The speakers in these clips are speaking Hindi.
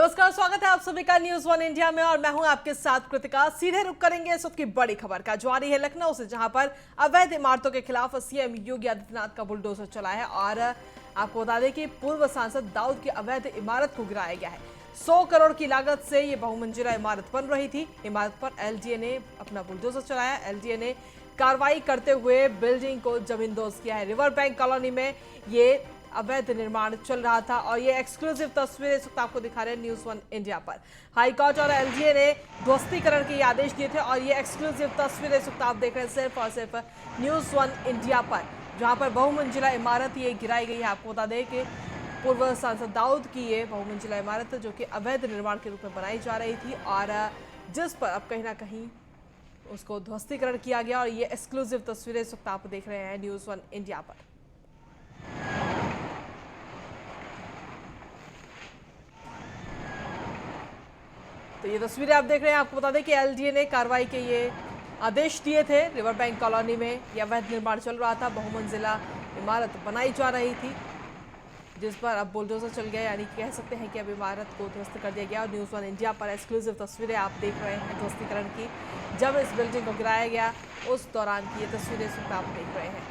नमस्कार, स्वागत है आप सभी का न्यूज़ वन इंडिया में और मैं हूं आपके साथ कृतिका। सीधे रुक करेंगे इस वक्त की बड़ी खबर का, जो आ रही है लखनऊ से, जहां पर अवैध इमारतों के खिलाफ सीएम योगी आदित्यनाथ का बुलडोजर चला है। और आपको बता दें कि पूर्व सांसद दाऊद की अवैध इमारत को गिराया गया है। 100 करोड़ की लागत से ये बहुमंजिला इमारत बन रही थी। इमारत पर एलजीए ने अपना बुलडोजर चलाया। एलजीए ने कार्रवाई करते हुए बिल्डिंग को जमींदोज किया है। रिवर बैंक कॉलोनी में ये अवैध निर्माण चल रहा था और ये एक्सक्लूसिव तस्वीरें इस वक्त आपको दिखा रहे हैं न्यूज़ वन इंडिया पर। हाईकोर्ट और एलजीए ने ध्वस्तीकरण के आदेश दिए थे और ये एक्सक्लूसिव तस्वीरें इस वक्त आप देख रहे हैं सिर्फ और सिर्फ न्यूज़ वन इंडिया पर, जहां पर बहुमंजिला इमारत ये गिराई गई है। आपको बता दें कि पूर्व सांसद दाऊद की ये बहुमंजिला इमारत जो कि अवैध निर्माण के रूप में बनाई जा रही थी और जिस पर अब कहीं ना कहीं उसको ध्वस्तीकरण किया गया। और ये एक्सक्लूसिव तस्वीरें इस वक्त आप देख रहे हैं न्यूज़ वन इंडिया पर। तो ये तस्वीरें आप देख रहे हैं। आपको बता दें कि एलजीए ने कार्रवाई के ये आदेश दिए थे। रिवर बैंक कॉलोनी में ये अवैध निर्माण चल रहा था, बहुमंजिला इमारत बनाई जा रही थी, जिस पर अब बुलडोजर चल गया, यानी कह सकते हैं कि अब इमारत को ध्वस्त कर दिया गया। और न्यूज़ वन इंडिया पर एक्सक्लूसिव तस्वीरें आप देख रहे हैं ध्वस्तीकरण की, जब इस बिल्डिंग को गिराया गया उस दौरान की ये तस्वीरें इस वक्त आप देख रहे हैं।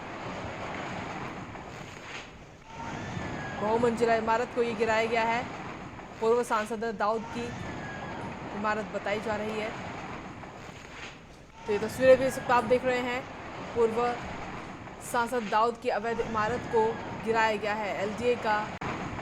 बहुमंजिला इमारत को ये गिराया गया है। पूर्व सांसद दाऊद की इमारत बताई जा रही है। तो ये तस्वीरें भी इस वक्त आप देख रहे हैं। पूर्व सांसद दाऊद की अवैध इमारत को गिराया गया है। एलजीए का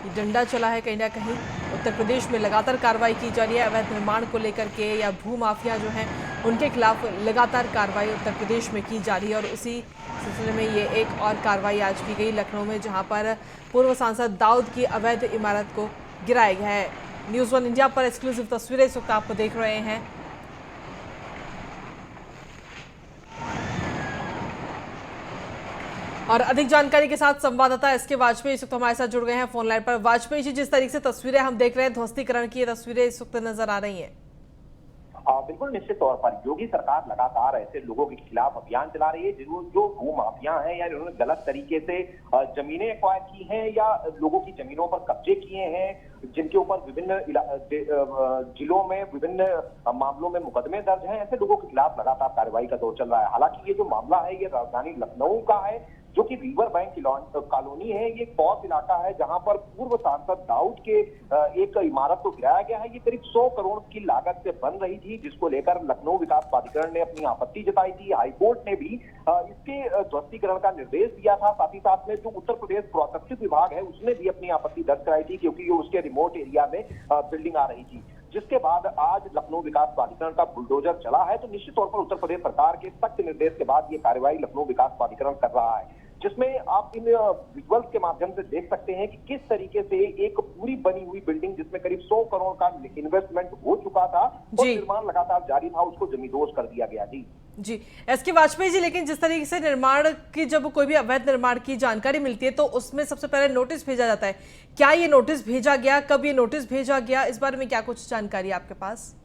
ये डंडा चला है कहीं ना कहीं। उत्तर प्रदेश में लगातार कार्रवाई की जा रही है अवैध निर्माण को लेकर के, या भू माफिया जो हैं उनके खिलाफ लगातार कार्रवाई उत्तर प्रदेश में की जा रही है। और उसी सिलसिले में ये एक और कार्रवाई आज की गई लखनऊ में, जहाँ पर पूर्व सांसद दाऊद की अवैध इमारत को गिराया गया है। न्यूज़ वन इंडिया पर एक्सक्लूसिव तस्वीरें इस वक्त आपको देख रहे हैं। और अधिक जानकारी के साथ संवाददाता एसके वाजपेयी इस वक्त हमारे साथ जुड़ गए हैं फोन लाइन पर। वाजपेयी जी, जिस तरीके से तस्वीरें हम देख रहे हैं, ध्वस्तीकरण की तस्वीरें इस वक्त नजर आ रही हैं। बिल्कुल निश्चित तौर पर योगी सरकार लगातार ऐसे लोगों के खिलाफ अभियान चला रही है जो भू माफिया हैं या जिन्होंने गलत तरीके से जमीनें एक्वायर की हैं या लोगों की जमीनों पर कब्जे किए हैं, जिनके ऊपर विभिन्न जिलों में विभिन्न मामलों में मुकदमे दर्ज हैं। ऐसे लोगों के खिलाफ लगातार कार्रवाई का दौर चल रहा है। हालांकि ये जो मामला है ये राजधानी लखनऊ का है, जो कि रिवर बैंक कॉलोनी है। ये पॉश इलाका है जहां पर पूर्व सांसद दाऊद के एक इमारत को गिराया गया है। ये करीब 100 करोड़ की लागत से बन रही थी, जिसको लेकर लखनऊ विकास प्राधिकरण ने अपनी आपत्ति जताई थी। हाईकोर्ट ने भी इसके ध्वस्तीकरण का निर्देश दिया था। साथ ही साथ में जो उत्तर प्रदेश पुरातत्व विभाग है उसने भी अपनी आपत्ति दर्ज कराई थी, क्योंकि ये उसके रिमोट एरिया में बिल्डिंग आ रही थी। जिसके बाद आज लखनऊ विकास प्राधिकरण का बुलडोजर चला है। तो निश्चित तौर पर उत्तर प्रदेश सरकार के सख्त निर्देश के बाद ये कार्रवाई लखनऊ विकास प्राधिकरण कर रहा है, जिसमें आप इन विजुअल्स के माध्यम से देख सकते हैं कि किस तरीके से एक पूरी बनी हुई बिल्डिंग, जिसमें करीब 100 करोड़ का इन्वेस्टमेंट हो चुका था और निर्माण लगातार जारी था, उसको जमींदोज कर दिया गया। जी एसके वाजपेयी जी, लेकिन जिस तरीके से निर्माण की, जब कोई भी अवैध निर्माण की जानकारी मिलती है तो उसमें सबसे पहले नोटिस भेजा जाता है। क्या ये नोटिस भेजा गया, कब ये नोटिस भेजा गया, इस बारे में क्या कुछ जानकारी आपके पास?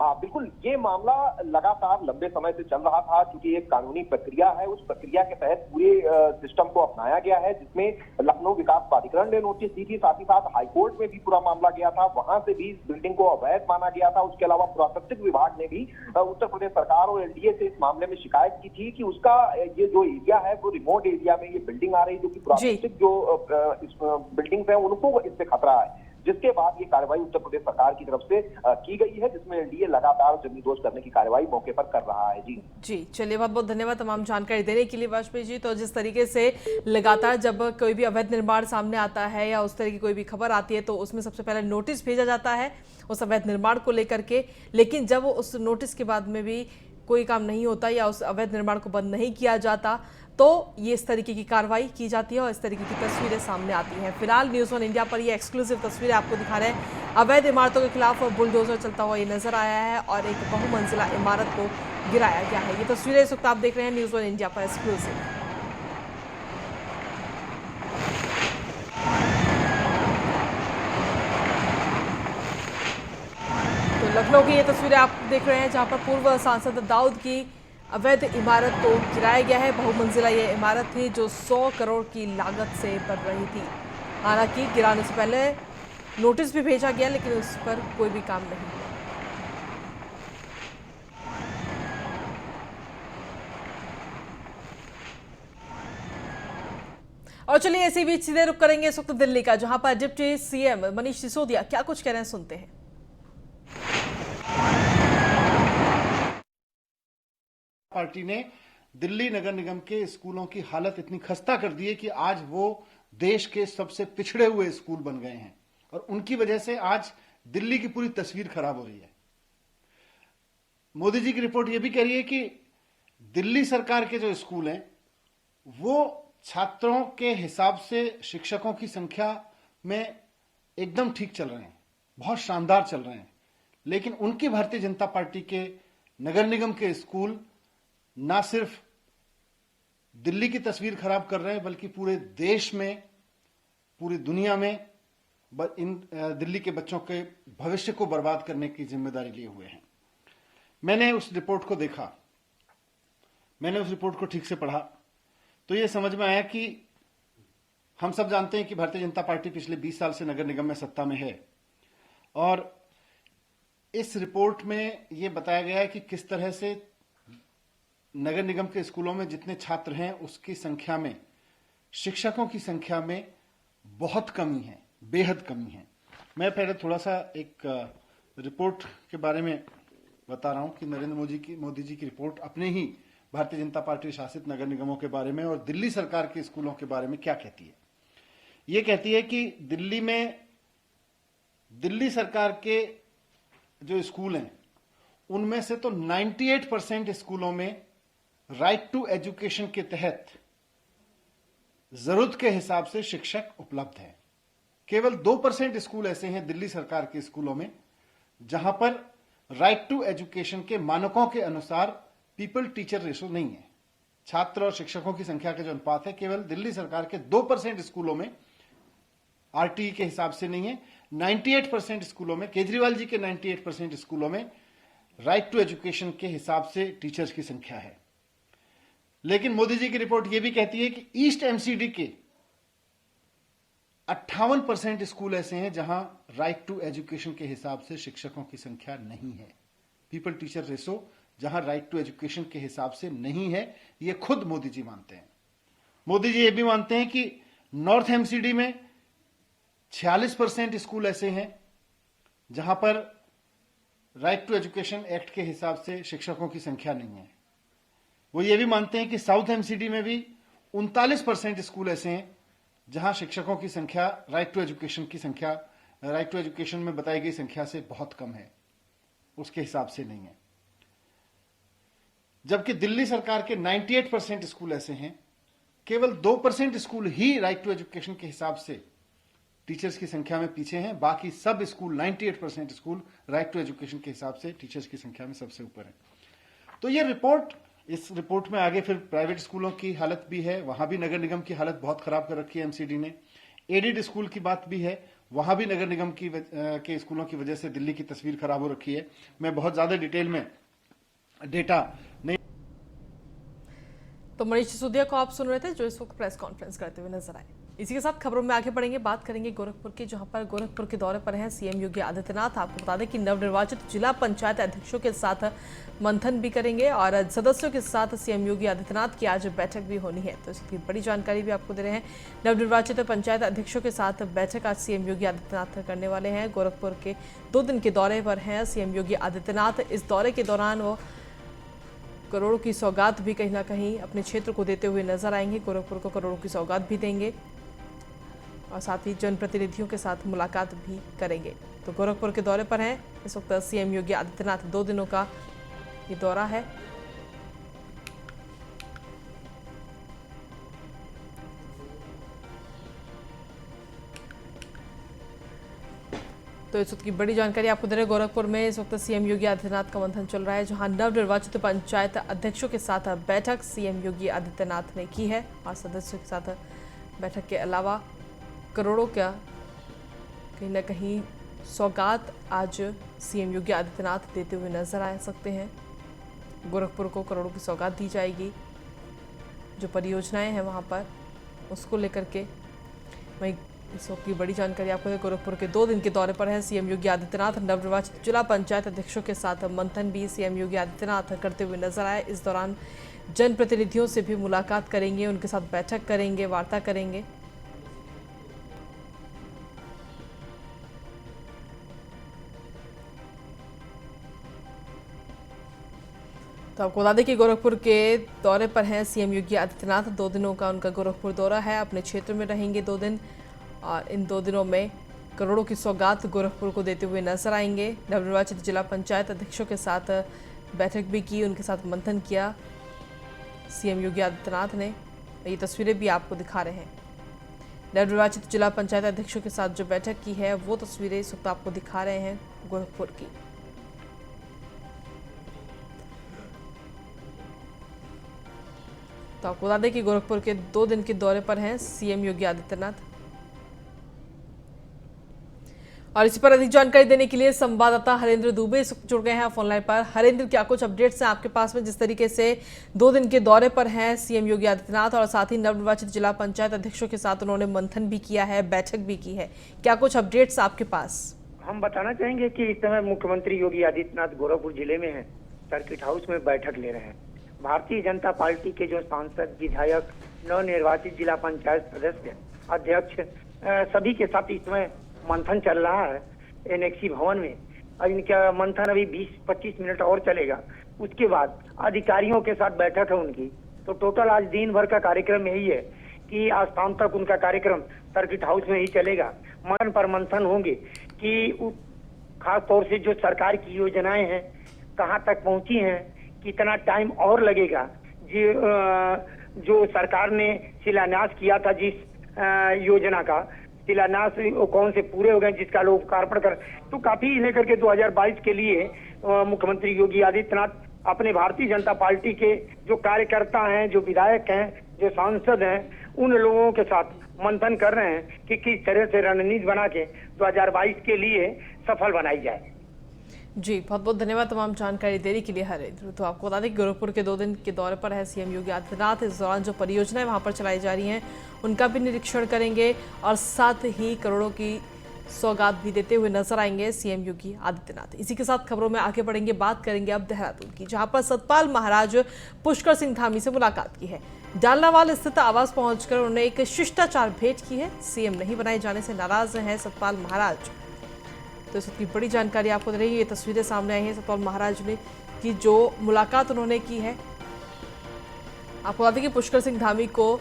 बिल्कुल, ये मामला लगातार लंबे समय से चल रहा था, क्योंकि एक कानूनी प्रक्रिया है। उस प्रक्रिया के तहत पूरे सिस्टम को अपनाया गया है, जिसमें लखनऊ विकास प्राधिकरण ने नोटिस दी थी। साथ ही साथ हाईकोर्ट में भी पूरा मामला गया था, वहां से भी इस बिल्डिंग को अवैध माना गया था। उसके अलावा पुरातत्व विभाग ने भी उत्तर प्रदेश सरकार और एलडीए से इस मामले में शिकायत की थी कि उसका ये जो एरिया है वो रिमोट एरिया में ये बिल्डिंग आ रही, जो कि पुरातत्विक जो इस बिल्डिंग है उनको इससे खतरा है। जिसके बाद ये कार्रवाई उत्तर प्रदेश सरकार की तरफ से की गई है, जिसमें एलडीए लगातार जमींदोज करने की कार्रवाई मौके पर कर रहा है। जी चलिए, बहुत बहुत धन्यवाद तमाम जानकारी देने के लिए वाजपेयी जी। तो जिस तरीके से लगातार जब कोई भी अवैध निर्माण सामने आता है या उस तरह की कोई भी खबर आती है तो उसमें सबसे पहले नोटिस भेजा जाता है उस अवैध निर्माण को लेकर के, लेकिन जब उस नोटिस के बाद में भी कोई काम नहीं होता या उस अवैध निर्माण को बंद नहीं किया जाता तो ये इस तरीके की कार्रवाई की जाती है और इस तरीके की तस्वीरें सामने आती हैं। फिलहाल न्यूज़ वन इंडिया पर ये एक्सक्लूसिव तस्वीरें आपको दिखा रहे हैं। अवैध इमारतों के खिलाफ बुलडोजर चलता हुआ ये नजर आया है और एक बहुमंजिला इमारत को गिराया गया है। ये तस्वीरें इस वक्त आप देख रहे हैं न्यूज़ वन इंडिया पर एक्सक्लूसिव। तो लखनऊ की ये तस्वीरें आप देख रहे हैं, जहां पर पूर्व सांसद दाऊद की अवैध इमारत को गिराया गया है। बहुमंजिला ये इमारत थी जो 100 करोड़ की लागत से बन रही थी। हालांकि गिराने से पहले नोटिस भी भेजा गया लेकिन उस पर कोई भी काम नहीं हुआ। और चलिए इसी बीच सीधे रुक करेंगे इस वक्त दिल्ली का, जहां पर डिप्टी सीएम मनीष सिसोदिया क्या कुछ कह रहे हैं, सुनते हैं। पार्टी ने दिल्ली नगर निगम के स्कूलों की हालत इतनी खस्ता कर दी है कि आज वो देश के सबसे पिछड़े हुए स्कूल बन गए हैं और उनकी वजह से आज दिल्ली की पूरी तस्वीर खराब हो रही है। मोदी जी की रिपोर्ट यह भी कह रही है कि दिल्ली सरकार के जो स्कूल हैं वो छात्रों के हिसाब से शिक्षकों की संख्या में एकदम ठीक चल रहे हैं, बहुत शानदार चल रहे हैं, लेकिन उनकी भारतीय जनता पार्टी के नगर निगम के स्कूल ना सिर्फ दिल्ली की तस्वीर खराब कर रहे हैं बल्कि पूरे देश में, पूरी दुनिया में इन दिल्ली के बच्चों के भविष्य को बर्बाद करने की जिम्मेदारी लिए हुए हैं। मैंने उस रिपोर्ट को देखा, मैंने उस रिपोर्ट को ठीक से पढ़ा तो यह समझ में आया कि हम सब जानते हैं कि भारतीय जनता पार्टी पिछले 20 साल से नगर निगम में सत्ता में है और इस रिपोर्ट में यह बताया गया है कि किस तरह से नगर निगम के स्कूलों में जितने छात्र हैं उसकी संख्या में, शिक्षकों की संख्या में बहुत कमी है, बेहद कमी है। मैं पहले थोड़ा सा एक रिपोर्ट के बारे में बता रहा हूं कि नरेंद्र मोदी जी की रिपोर्ट अपने ही भारतीय जनता पार्टी शासित नगर निगमों के बारे में और दिल्ली सरकार के स्कूलों के बारे में क्या कहती है। यह कहती है कि दिल्ली सरकार के जो स्कूल हैं उनमें से तो 98% स्कूलों में राइट टू एजुकेशन के तहत जरूरत के हिसाब से शिक्षक उपलब्ध हैं। केवल 2% स्कूल ऐसे हैं दिल्ली सरकार के स्कूलों में जहां पर राइट टू एजुकेशन के मानकों के अनुसार पीपल टीचर रेशो नहीं है। छात्र और शिक्षकों की संख्या का जो अनुपात है केवल दिल्ली सरकार के 2% स्कूलों में आरटीई के हिसाब से नहीं है। 98% स्कूलों में, केजरीवाल जी के 98% स्कूलों में राइट टू एजुकेशन के हिसाब से टीचर्स की संख्या है। लेकिन मोदी जी की रिपोर्ट यह भी कहती है कि ईस्ट एमसीडी के 58% स्कूल ऐसे हैं जहां राइट टू एजुकेशन के हिसाब से शिक्षकों की संख्या नहीं है। पीपल टीचर रेशो जहां राइट टू एजुकेशन के हिसाब से नहीं है, यह खुद मोदी जी मानते हैं। मोदी जी यह भी मानते हैं कि नॉर्थ एमसीडी में 46% स्कूल ऐसे हैं जहां पर राइट टू एजुकेशन एक्ट के हिसाब से शिक्षकों की संख्या नहीं है। वो ये भी मानते हैं कि साउथ एमसीडी में भी 39% स्कूल ऐसे हैं जहां शिक्षकों की संख्या राइट टू एजुकेशन में बताई गई संख्या से बहुत कम है, उसके हिसाब से नहीं है। जबकि दिल्ली सरकार के 98% स्कूल ऐसे हैं, केवल 2% स्कूल ही राइट टू एजुकेशन के हिसाब से टीचर्स की संख्या में पीछे हैं। बाकी सब school 98% school right to education के हिसाब से टीचर्स की संख्या में सबसे ऊपर है। तो ये इस रिपोर्ट में आगे फिर प्राइवेट स्कूलों की हालत भी है, वहां भी नगर निगम की हालत बहुत खराब कर रखी है एमसीडी ने। एडेड स्कूल की बात भी है, वहां भी नगर निगम के स्कूलों की वजह से दिल्ली की तस्वीर खराब हो रखी है। मैं बहुत ज्यादा डिटेल में डेटा नहीं। तो मनीष सिसोदिया को आप सुन रहे थे जो इस वक्त प्रेस कॉन्फ्रेंस करते हुए नजर आए। इसी के साथ खबरों में आगे बढ़ेंगे, बात करेंगे गोरखपुर की, जहां पर गोरखपुर के दौरे पर हैं सीएम योगी आदित्यनाथ। आपको बता दें कि नवनिर्वाचित जिला पंचायत अध्यक्षों के साथ मंथन भी करेंगे और सदस्यों के साथ सीएम योगी आदित्यनाथ की आज बैठक भी होनी है। तो इसकी बड़ी जानकारी भी आपको दे रहे हैं। नवनिर्वाचित पंचायत अध्यक्षों के साथ बैठक आज सीएम योगी आदित्यनाथ करने वाले हैं। गोरखपुर के 2 दिन के दौरे पर हैं सीएम योगी आदित्यनाथ। इस दौरे के दौरान वो करोड़ों की सौगात भी कहीं ना कहीं अपने क्षेत्र को देते हुए नजर आएंगे। गोरखपुर को करोड़ों की सौगात भी देंगे और साथ ही जनप्रतिनिधियों के साथ मुलाकात भी करेंगे। तो गोरखपुर के दौरे पर हैं इस वक्त सीएम योगी आदित्यनाथ। 2 दिनों का ये दौरा है। तो इस वक्त की बड़ी जानकारी आपको दे रहे हैं। गोरखपुर में इस वक्त सीएम योगी आदित्यनाथ का मंथन चल रहा है, जहां नवनिर्वाचित पंचायत अध्यक्षों के साथ बैठक सीएम योगी आदित्यनाथ ने की है और सदस्यों के साथ बैठक के अलावा करोड़ों का कहीं ना कहीं सौगात आज सीएम योगी आदित्यनाथ देते हुए नजर आ सकते हैं। गोरखपुर को करोड़ों की सौगात दी जाएगी। जो परियोजनाएं हैं वहां पर उसको लेकर के वहीं इस वक्त की बड़ी जानकारी आपको है। गोरखपुर के 2 दिन के दौरे पर है सीएम योगी आदित्यनाथ। नवनिर्वाचित जिला पंचायत अध्यक्षों के साथ मंथन भी सीएम योगी आदित्यनाथ करते हुए नजर आए। इस दौरान जनप्रतिनिधियों से भी मुलाकात करेंगे, उनके साथ बैठक करेंगे, वार्ता करेंगे। तो आपको बता दें कि गोरखपुर के दौरे पर हैं सीएम योगी आदित्यनाथ। 2 दिनों का उनका गोरखपुर दौरा है। अपने क्षेत्र में रहेंगे 2 दिन और इन 2 दिनों में करोड़ों की सौगात गोरखपुर को देते हुए नजर आएंगे। नवनिर्वाचित जिला पंचायत अध्यक्षों के साथ बैठक भी की, उनके साथ मंथन किया सीएम योगी आदित्यनाथ ने। ये तस्वीरें भी आपको दिखा रहे हैं। नवनिर्वाचित जिला पंचायत अध्यक्षों के साथ जो बैठक की है वो तस्वीरें इस वक्त आपको दिखा रहे हैं गोरखपुर की। तो आपको बता दें कि गोरखपुर के 2 दिन के दौरे पर हैं सीएम योगी आदित्यनाथ। और इसी पर अधिक जानकारी देने के लिए संवाददाता हरेंद्र दुबे जुड़ गए हैं फोन लाइन पर। हरेंद्र, क्या कुछ अपडेट्स हैं आपके पास में, जिस तरीके से 2 दिन के दौरे पर हैं सीएम योगी आदित्यनाथ और साथ ही नवनिर्वाचित जिला पंचायत अध्यक्षों के साथ उन्होंने मंथन भी किया है, बैठक भी की है, क्या कुछ अपडेट्स आपके पास? हम बताना चाहेंगे कि इस समय मुख्यमंत्री योगी आदित्यनाथ गोरखपुर जिले में हैं, सर्किट हाउस में बैठक ले रहे हैं। भारतीय जनता पार्टी के जो सांसद, विधायक, नवनिर्वाचित जिला पंचायत सदस्य, अध्यक्ष, सभी के साथ इस समय मंथन चल रहा है एनेक्सी भवन में। और इनका मंथन अभी 20-25 मिनट और चलेगा। उसके बाद अधिकारियों के साथ बैठक है उनकी। तो टोटल आज दिन भर का कार्यक्रम यही है कि आज शाम तक उनका कार्यक्रम सर्किट हाउस में ही चलेगा। मन पर मंथन होंगे कि खास तौर से जो सरकार की योजनाएं हैं कहाँ तक पहुंची हैं, कितना टाइम और लगेगा, जो सरकार ने शिलान्यास किया था जिस योजना का शिलान्यास कौन से पूरे हो गए जिसका लोकार्पण कर, तो काफी लेकर के 2022 के लिए मुख्यमंत्री योगी आदित्यनाथ अपने भारतीय जनता पार्टी के जो कार्यकर्ता हैं, जो विधायक हैं, जो सांसद हैं, उन लोगों के साथ मंथन कर रहे हैं कि किस तरह से रणनीति बना के 2022 के लिए सफल बनाई जाए। जी, बहुत बहुत धन्यवाद तमाम जानकारी देने के लिए हरेंद्र। तो आपको बता दें कि गोरखपुर के 2 दिन के दौरे पर है सीएम योगी आदित्यनाथ। इस दौरान जो परियोजनाएं वहां पर चलाई जा रही हैं उनका भी निरीक्षण करेंगे और साथ ही करोड़ों की सौगात भी देते हुए नजर आएंगे सीएम योगी आदित्यनाथ। इसी के साथ खबरों में आगे बढ़ेंगे, बात करेंगे अब देहरादून की, जहां पर सतपाल महाराज पुष्कर सिंह धामी से मुलाकात की है। डालनावाल स्थित आवास पहुंचकर उन्होंने एक शिष्टाचार भेंट की है। सीएम नहीं बनाए जाने से नाराज हैं सतपाल महाराज। तो इसकी बड़ी जानकारी आपको दे रही है। ये तस्वीरें सामने आई हैं सतपाल महाराज ने की जो मुलाकात उन्होंने की है। आपको बता दें कि पुष्कर सिंह धामी को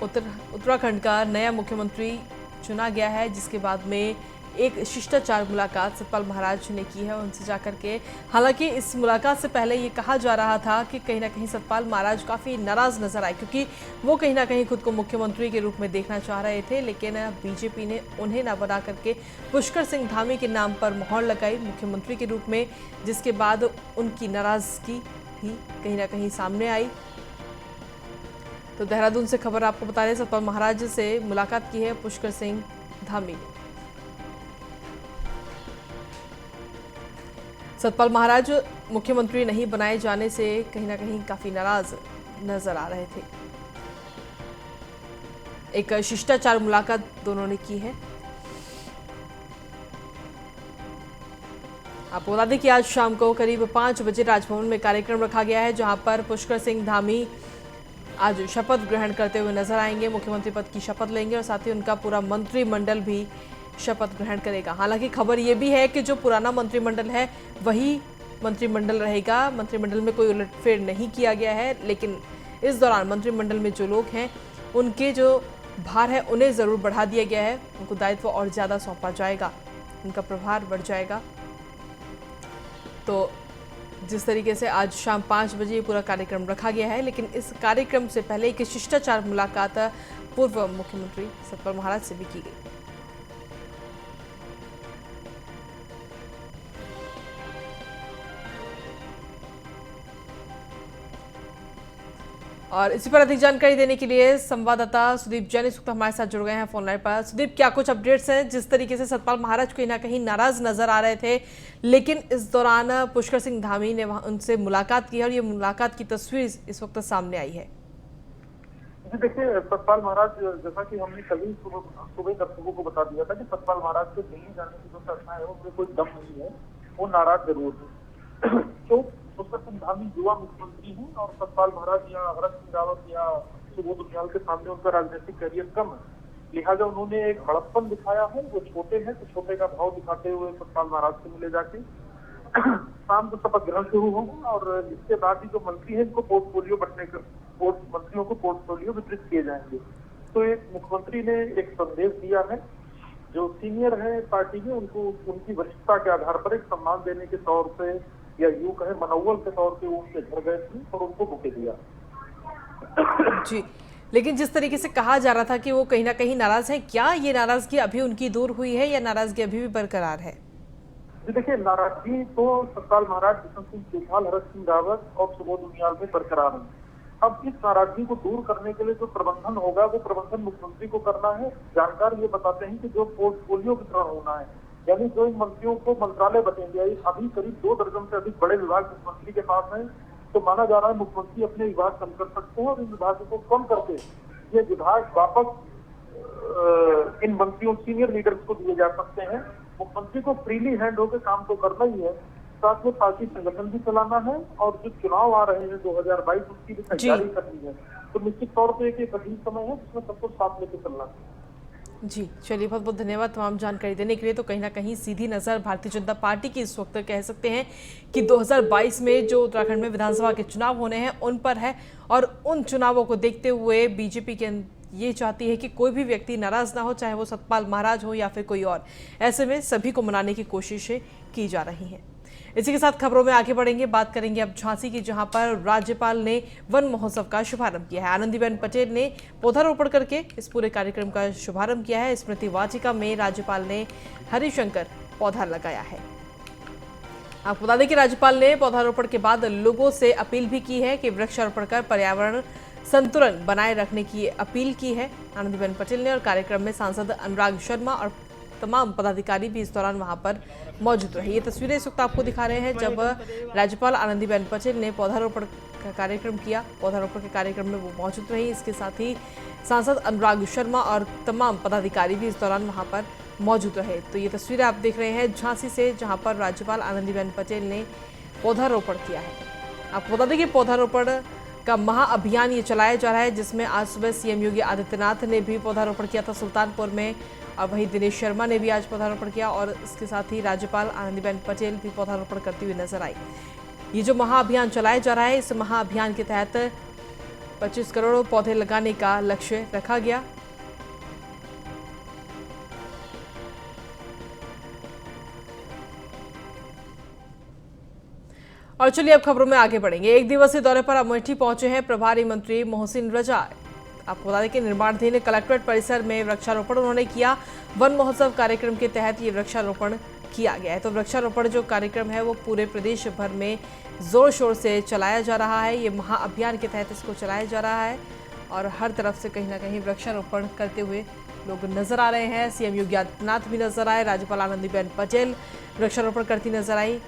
उत्तराखंड का नया मुख्यमंत्री चुना गया है, जिसके बाद में एक शिष्टाचार मुलाकात सतपाल महाराज ने की है उनसे जाकर के। हालांकि इस मुलाकात से पहले ये कहा जा रहा था कि कहीं ना कहीं सतपाल महाराज काफ़ी नाराज नजर आए, क्योंकि वो कहीं ना कहीं खुद को मुख्यमंत्री के रूप में देखना चाह रहे थे। लेकिन बीजेपी ने उन्हें ना बना करके पुष्कर सिंह धामी के नाम पर मोहर लगाई मुख्यमंत्री के रूप में, जिसके बाद उनकी नाराजगी भी कहीं ना कहीं सामने आई। तो देहरादून से खबर आपको बता रहे, सतपाल महाराज से मुलाकात की है पुष्कर सिंह धामी ने। सतपाल महाराज मुख्यमंत्री नहीं बनाए जाने से कहीं ना कहीं काफी नाराज नजर आ रहे थे। एक शिष्टाचार मुलाकात दोनों ने की है। आपको बता दें कि आज शाम को करीब 5 बजे राजभवन में कार्यक्रम रखा गया है, जहां पर पुष्कर सिंह धामी आज शपथ ग्रहण करते हुए नजर आएंगे, मुख्यमंत्री पद की शपथ लेंगे और साथ ही उनका पूरा मंत्रिमंडल भी शपथ ग्रहण करेगा। हालांकि खबर यह भी है कि जो पुराना मंत्रिमंडल है वही मंत्रिमंडल रहेगा, मंत्रिमंडल में कोई उलटफेर नहीं किया गया है। लेकिन इस दौरान मंत्रिमंडल में जो लोग हैं उनके जो भार है उन्हें ज़रूर बढ़ा दिया गया है, उनको दायित्व और ज़्यादा सौंपा जाएगा, उनका प्रभार बढ़ जाएगा। तो जिस तरीके से आज शाम 5 बजे पूरा कार्यक्रम रखा गया है, लेकिन इस कार्यक्रम से पहले एक शिष्टाचार मुलाकात पूर्व मुख्यमंत्री सतपाल महाराज से भी की गई। और इसी पर अधिक जानकारी देने के लिए संवाददाता सुदीप जैन इस वक्त हमारे साथ जुड़ गए हैं फोन लाइन पर। सुदीप, क्या कुछ अपडेट्स हैं? जिस तरीके से सतपाल महाराज कहीं ना कहीं नाराज नजर आ रहे थे, लेकिन इस दौरान पुष्कर सिंह धामी ने उनसे मुलाकात की है और ये मुलाकात की तस्वीर इस वक्त सामने आई है। जी देखिए, सतपाल महाराज, जैसा कि हमने कल ही सुबह दर्शकों को बता दिया था कि सतपाल महाराज के दिल्ली जाने की जो चर्चा है उसमें कोई दम नहीं है, वो नाराज जरूर है। तो उसका संधानी युवा मुख्यमंत्री हैं और सतपाल महाराज या हरक सिंह रावत या सुबोध उनियाल के सामने उनका राजनीतिक करियर कम है, लिहाजा उन्होंने एक बड़प्पन दिखाया है। वो छोटे हैं तो छोटे का भाव दिखाते हुए सतपाल महाराज से मिले जाके शाम को शपथ ग्रहण शुरू होगा और इसके बाद ही जो मंत्री है इनको पोर्टफोलियो मंत्रियों को पोर्टफोलियो वितरित किए जाएंगे। तो एक मुख्यमंत्री ने एक संदेश दिया है, जो सीनियर है पार्टी में उनको उनकी वरिष्ठता के आधार पर एक सम्मान देने के तौर पे या यूं कहे मनोबल के तौर पे वो उनके घर गए थे और उनको बुके दिया। जी, लेकिन जिस तरीके से कहा जा रहा था कि वो कहीं ना कहीं नाराज हैं, क्या ये नाराजगी अभी उनकी दूर हुई है या नाराजगी अभी भी बरकरार है? जी देखिए, नाराजगी तो सतपाल महाराज, बिशन सिंह चौहान, हरक सिंह रावत और सुबोध उनियाल में बरकरार है। अब इस नाराजगी को दूर करने के लिए जो प्रबंधन होगा वो प्रबंधन मुख्यमंत्री को करना है। जानकार ये बताते हैं कि जो पोर्टफोलियो वितरण होना है, यानी जो इन मंत्रियों को मंत्रालय बटेंगे, अभी करीब 2 दर्जन से अधिक बड़े विभाग मुख्यमंत्री के पास हैं, तो माना जा रहा है मुख्यमंत्री अपने विभाग कम कर सकते हैं और इन विभागों को कम करके ये विभाग वापस इन मंत्रियों सीनियर लीडर्स को दिए जा सकते हैं। मुख्यमंत्री को फ्रीली हैंड होकर काम तो करना ही है, साथ में पार्टी संगठन भी चलाना है और जो चुनाव आ रहे हैं 2022 उसकी भी तैयारी करनी है। तो निश्चित तौर पे एक कठिन समय है जिसमें सबको साथ लेकर चलना है। जी चलिए, बहुत बहुत धन्यवाद तमाम जानकारी देने के लिए। तो कहीं ना कहीं सीधी नज़र भारतीय जनता पार्टी की इस वक्त कह सकते हैं कि 2022 में जो उत्तराखंड में विधानसभा के चुनाव होने हैं उन पर है और उन चुनावों को देखते हुए बीजेपी के ये चाहती है कि कोई भी व्यक्ति नाराज ना हो, चाहे वो सतपाल महाराज हो या फिर कोई और। ऐसे में सभी को मनाने की कोशिशें की जा रही हैं। इसी के साथ खबरों में आगे बढ़ेंगे, बात करेंगे अब झांसी की, जहां पर राज्यपाल ने वन महोत्सव का शुभारंभ किया है। आनंदीबेन पटेल ने पौधारोपण करके इस पूरे कार्यक्रम का शुभारंभ किया है। स्मृति वाटिका में राज्यपाल ने हरिशंकर पौधा लगाया है। आपको बता दें कि राज्यपाल ने पौधारोपण के बाद लोगों से अपील भी की है कि वृक्षारोपण कर पर्यावरण संतुलन बनाए रखने की अपील की है आनंदीबेन पटेल ने। और कार्यक्रम में सांसद अनुराग शर्मा और तमाम पदाधिकारी भी इस दौरान वहां पर मौजूद रहे। ये तस्वीरें इस वक्त आपको दिखा रहे हैं जब राज्यपाल आनंदीबेन पटेल ने पौधारोपण का कार्यक्रम किया। पौधारोपण के कार्यक्रम में वो मौजूद रही। इसके साथ ही सांसद अनुराग शर्मा और तमाम पदाधिकारी भी इस दौरान वहां पर मौजूद रहे। तो ये तस्वीरें आप देख रहे हैं झांसी से, जहां पर राज्यपाल आनंदीबेन पटेल ने पौधारोपण किया है। आपको बता दें कि पौधारोपण का महाअभियान ये चलाया जा रहा है, जिसमें आज सुबह सीएम योगी आदित्यनाथ ने भी पौधारोपण किया था सुल्तानपुर में, और वहीं दिनेश शर्मा ने भी आज पौधारोपण किया और इसके साथ ही राज्यपाल आनंदीबेन पटेल भी पौधारोपण करती हुई नजर आई। ये जो महाअभियान चलाया जा रहा है, इस महाअभियान के तहत 25 करोड़ पौधे लगाने का लक्ष्य रखा गया। और चलिए अब खबरों में आगे बढ़ेंगे। एक दिवसीय दौरे पर अमेठी पहुंचे हैं प्रभारी मंत्री मोहसिन रजा। आपको बता दें कि निर्माणाधीन कलेक्ट्रेट परिसर में वृक्षारोपण उन्होंने किया। वन महोत्सव कार्यक्रम के तहत ये वृक्षारोपण किया गया है। तो वृक्षारोपण जो कार्यक्रम है वो पूरे प्रदेश भर में जोर शोर से चलाया जा रहा है। ये महाअभियान के तहत इसको चलाया जा रहा है और हर तरफ से कहीं ना कहीं वृक्षारोपण करते हुए लोग नजर आ रहे हैं। सीएम योगी आदित्यनाथ भी नजर आए, राज्यपाल आनंदीबेन पटेल वृक्षारोपण करती नजर आई।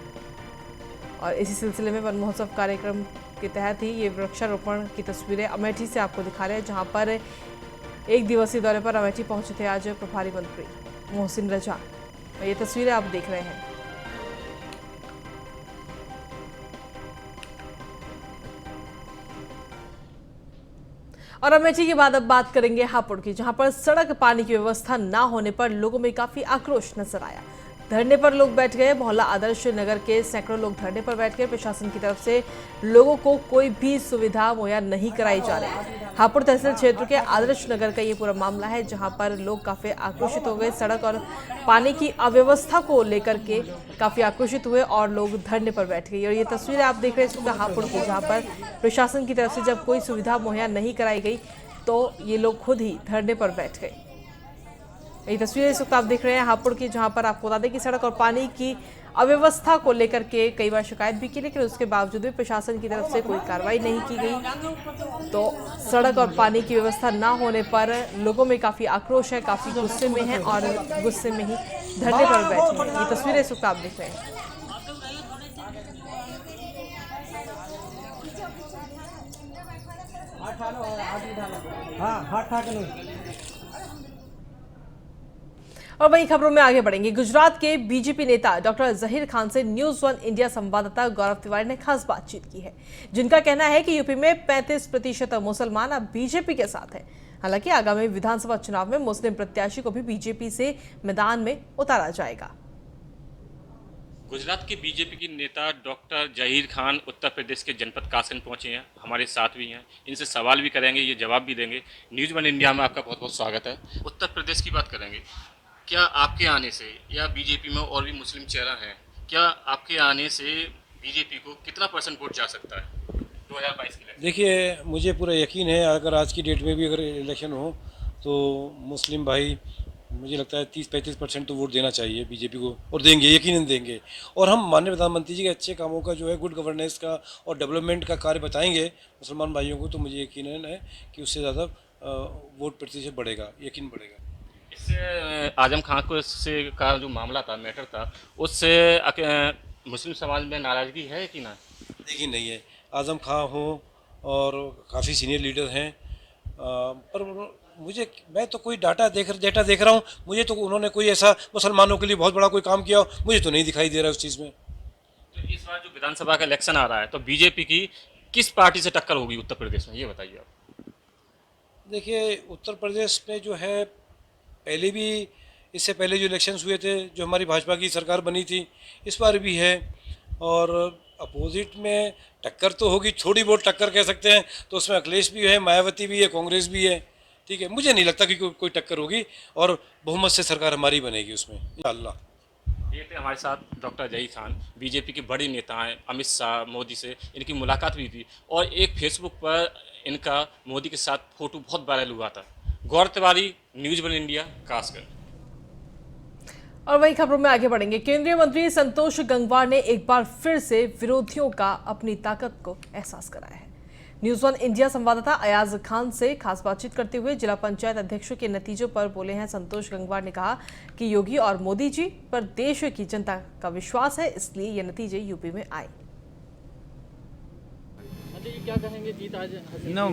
और इसी सिलसिले में वन महोत्सव कार्यक्रम के तहत ही ये वृक्षारोपण की तस्वीरें अमेठी से आपको दिखा रहे हैं, जहां पर एक दिवसीय दौरे पर अमेठी पहुंचे थे आज प्रभारी मंत्री मोहसिन रजा। ये तस्वीरें आप देख रहे हैं। और अमेठी के बाद अब बात करेंगे हापुड़ की, जहां पर सड़क पानी की व्यवस्था ना होने पर लोगों में काफी आक्रोश नजर आया। धरने पर लोग बैठ गए। मोहल्ला आदर्श नगर के सैकड़ों लोग धरने पर बैठ गए। प्रशासन की तरफ से लोगों को कोई भी सुविधा मुहैया नहीं कराई जा रही। हापुड़ तहसील क्षेत्र के आदर्श नगर का ये पूरा मामला है, जहां पर लोग काफी आक्रोशित हो गए। सड़क और पानी की अव्यवस्था को लेकर के काफी आक्रोशित हुए और लोग धरने पर बैठ गए। और ये तस्वीरें आप देख रहे हैं हापुड़ की, जहाँ पर प्रशासन की तरफ से जब कोई सुविधा मुहैया नहीं कराई गई तो ये लोग खुद ही धरने पर बैठ गए। ये तस्वीरें इस वक्त आप देख रहे हैं हापुड़ की, जहां पर आपको बता दें कि सड़क और पानी की अव्यवस्था को लेकर के कई बार शिकायत भी की, लेकिन उसके बावजूद भी प्रशासन की तरफ से कोई कार्रवाई नहीं की गई। तो सड़क और पानी की व्यवस्था ना होने पर लोगों में काफी आक्रोश है, काफी गुस्से में है और गुस्से में ही धरने पर बैठे हैं। ये तस्वीरें इस वक्त आप देख रहे हैं। और वही खबरों में आगे बढ़ेंगे। गुजरात के बीजेपी नेता डॉक्टर जहीर खान से न्यूज वन इंडिया संवाददाता गौरव तिवारी ने खास बातचीत की है, जिनका कहना है कि यूपी में 35% मुसलमान अब बीजेपी के साथ हैं। हालांकि आगामी विधानसभा चुनाव में मुस्लिम प्रत्याशी को भी बीजेपी से मैदान में उतारा जाएगा। गुजरात के बीजेपी के नेता डॉक्टर जहीर खान उत्तर प्रदेश के जनपद कासगंज पहुंचे हैं, हमारे साथ भी हैं। इनसे सवाल भी करेंगे, ये जवाब भी देंगे। न्यूज़ वन इंडिया में आपका बहुत बहुत स्वागत है। उत्तर प्रदेश की बात करेंगे, क्या आपके आने से या बीजेपी में और भी मुस्लिम चेहरा हैं, क्या आपके आने से बीजेपी को कितना % वोट जा सकता है 2022 के लिए? देखिए, मुझे पूरा यकीन है अगर आज की डेट में भी अगर इलेक्शन हो तो मुस्लिम भाई मुझे लगता है 30-35% तो वोट देना चाहिए बीजेपी को, और देंगे, यकीनन देंगे। और हम माननीय प्रधानमंत्री जी के अच्छे कामों का जो है गुड गवर्नेंस का और डेवलपमेंट का कार्य बताएंगे मुसलमान भाइयों को, तो मुझे यकीनन है कि उससे ज़्यादा वोट प्रतिशत बढ़ेगा, यकीन बढ़ेगा। इससे आजम खान को से का जो मामला था, मैटर था, उससे मुस्लिम समाज में नाराज़गी है कि ना? देखिए, नहीं है। आजम खान हो और काफ़ी सीनियर लीडर हैं, पर मैं तो कोई डेटा देख रहा हूँ, मुझे तो उन्होंने कोई ऐसा मुसलमानों के लिए बहुत बड़ा कोई काम किया हो मुझे तो नहीं दिखाई दे रहा है उस चीज़ में। तो इस बार जो विधानसभा का इलेक्शन आ रहा है तो बीजेपी की किस पार्टी से टक्कर होगी उत्तर प्रदेश में, ये बताइए आप। देखिए, उत्तर प्रदेश में जो है पहले भी, इससे पहले जो इलेक्शंस हुए थे, जो हमारी भाजपा की सरकार बनी थी, इस बार भी है। और अपोजिट में टक्कर तो होगी, थोड़ी बहुत टक्कर कह सकते हैं, तो उसमें अखिलेश भी है, मायावती भी है, कांग्रेस भी है। ठीक है, मुझे नहीं लगता कि कोई टक्कर होगी और बहुमत से सरकार हमारी बनेगी उसमें, इंशाअल्लाह। ये थे हमारे साथ डॉक्टर जहीर खान, बीजेपी के बड़े नेता हैं। अमित शाह, मोदी से इनकी मुलाकात हुई थी और एक फेसबुक पर इनका मोदी के साथ फोटो बहुत वायरल हुआ था। Gaurav Tiwari, news one India, Kasganj. और वही खबरों में आगे बढ़ेंगे। केंद्रीय मंत्री संतोष गंगवार ने एक बार फिर से विरोधियों का अपनी ताकत को एहसास कराया है। न्यूज़ वन इंडिया संवाददाता अयाज खान से खास बातचीत करते हुए जिला पंचायत अध्यक्षों के नतीजों पर बोले हैं संतोष गंगवार ने कहा कि योगी और मोदी जी पर देश की जनता का विश्वास है, इसलिए ये नतीजे यूपी में आए। क्या कहेंगे, जीत आज?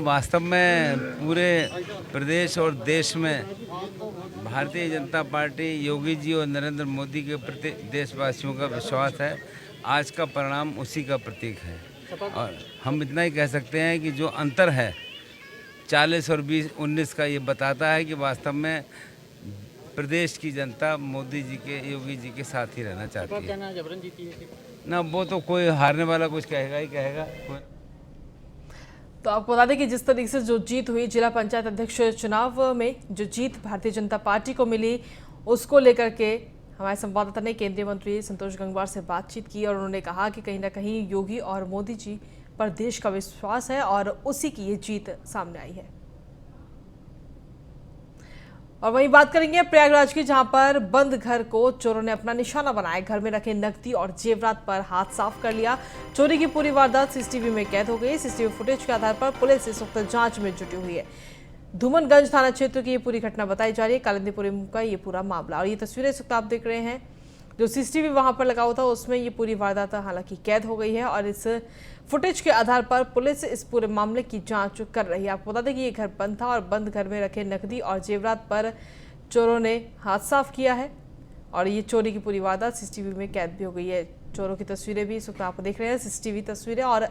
वास्तव में पूरे प्रदेश और देश में भारतीय जनता पार्टी, योगी जी और नरेंद्र मोदी के प्रति देशवासियों का विश्वास है। आज का परिणाम उसी का प्रतीक है। और हम इतना ही कह सकते हैं कि जो अंतर है 40 और 20-19 का, ये बताता है कि वास्तव में प्रदेश की जनता मोदी जी के, योगी जी के साथ ही रहना चाहती है। कहना जबरन जीती है ना, वो तो कोई हारने वाला कुछ कहेगा ही कहेगा। तो आपको बता दें कि जिस तरीके से जो जीत हुई जिला पंचायत अध्यक्ष चुनाव में, जो जीत भारतीय जनता पार्टी को मिली, उसको लेकर के हमारे संवाददाता ने केंद्रीय मंत्री संतोष गंगवार से बातचीत की और उन्होंने कहा कि कहीं ना कहीं योगी और मोदी जी पर देश का विश्वास है और उसी की ये जीत सामने आई है। और वहीं बात करेंगे प्रयागराज की, जहां पर बंद घर को चोरों ने अपना निशाना बनाया। घर में रखे नकदी और जेवरात पर हाथ साफ कर लिया। चोरी की पूरी वारदात सीसीटीवी में कैद हो गई। सीसीटीवी फुटेज के आधार पर पुलिस इस वक्त जांच में जुटी हुई है। धूमनगंज थाना क्षेत्र की ये पूरी घटना बताई जा रही है, कालिंदीपुरम का ये पूरा मामला। और ये तस्वीरें इस वक्त आप देख रहे हैं, जो सीसीटीवी वहां पर लगा हुआ था उसमें ये पूरी वारदात हालांकि कैद हो गई है और इस फुटेज के आधार पर पुलिस इस पूरे मामले की जांच कर रही है। आपको बता दें कि ये घर बंद था और बंद घर में रखे नकदी और जेवरात पर चोरों ने हाथ साफ किया है और ये चोरी की पूरी वारदात सीसीटीवी में कैद भी हो गई है। चोरों की तस्वीरें भी इस वक्त आप देख रहे हैं, सीसीटीवी तस्वीरें, और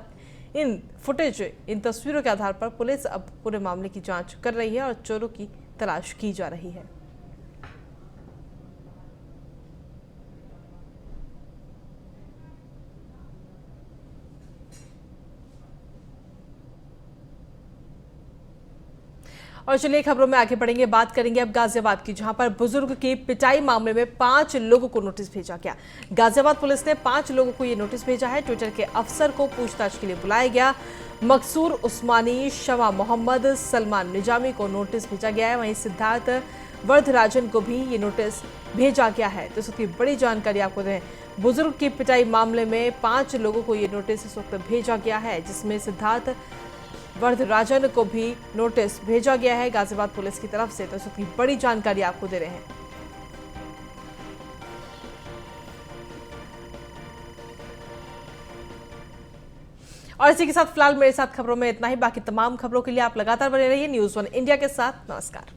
इन तस्वीरों के आधार पर पुलिस अब पूरे मामले की जांच कर रही है और चोरों की तलाश की जा रही है। और चलिए खबरों में आगे बढ़ेंगे, बात करेंगे अब गाजियाबाद की, जहां पर बुजुर्ग की पिटाई मामले में 5 लोगों को नोटिस भेजा गया। गाजियाबाद पुलिस ने 5 लोगों को ये नोटिस भेजा है। ट्विटर के अफसर को पूछताछ के लिए बुलाया गया। मकसूर उस्मानी, शमा मोहम्मद, सलमान निजामी को नोटिस भेजा गया है। वहीं सिद्धार्थ वर्धराजन को भी ये नोटिस भेजा गया है। तो इसकी बड़ी जानकारी आपको दें, बुजुर्ग की पिटाई मामले में 5 लोगों को ये नोटिस इस वक्त भेजा गया है, जिसमें सिद्धार्थ वर्धराजन को भी नोटिस भेजा गया है गाजियाबाद पुलिस की तरफ से। तो इसकी बड़ी जानकारी आपको दे रहे हैं। और इसी के साथ फिलहाल मेरे साथ खबरों में इतना ही। बाकी तमाम खबरों के लिए आप लगातार बने रहिए न्यूज़ 1 इंडिया के साथ। नमस्कार।